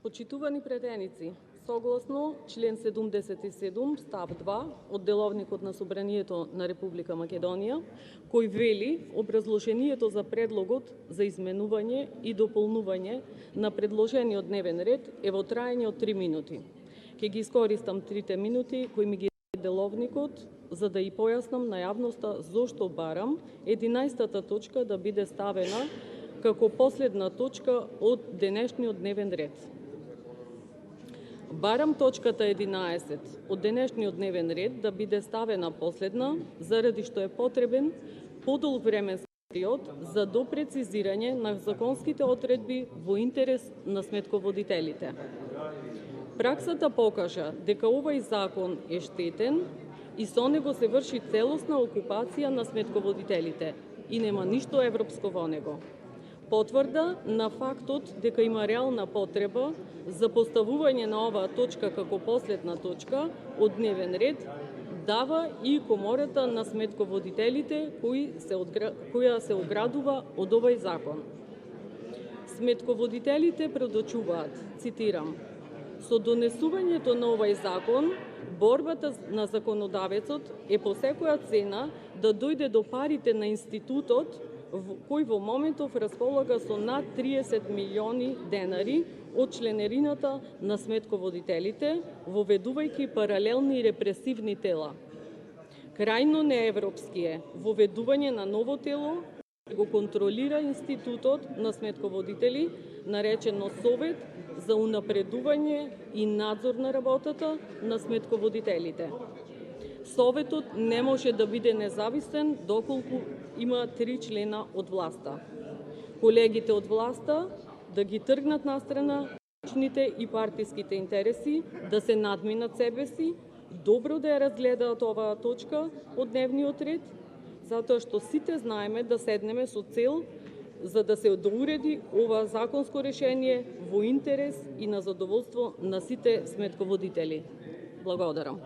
Почитувани претеници, согласно член 77 став 2 од Деловникот на Собранието на Република Македонија, кој вели образложението за предлогот за изменување и дополнување на предложениот дневен ред е во траење од 3 минути. Ќе ги искористам 3 минути кои ми ги даде Деловникот за да и појаснам на јавноста зошто барам 11-та точка да биде ставена како последна точка од денешниот дневен ред. Барам точката 11 од денешниот дневен ред да биде ставена последна, заради што е потребен подолг временски период за допрецизирање на законските одредби во интерес на сметководителите. Праксата покажа дека овој закон е штетен и со него се врши целосна окупација на сметководителите и нема ништо европско во него. Потврда на фактот дека има реална потреба за поставување на оваа точка како последна точка од дневен ред дава и Комората на сметководителите која се оградува од овој закон. Сметководителите предочуваат, цитирам: "Со донесувањето на овој закон, борбата на законодавецот е по секоја цена да дојде до парите на институтот кој во моментов располага со над 30 милиони денари од членерината на сметководителите, воведувајќи паралелни и репресивни тела. Крајно неевропски е воведување на ново тело го контролира институтот на сметководители, наречено Совет за унапредување и надзор на работата на сметководителите. Советот не може да биде независен доколку има 3 члена од власта. Колегите од власта да ги тргнат настрана личните и партиските интереси, да се надминат себе си, добро да ја разгледаат оваа точка од дневниот ред, затоа што сите знаеме да седнеме со цел за да се доуреди ова законско решение во интерес и на задоволство на сите сметководители. Благодарам.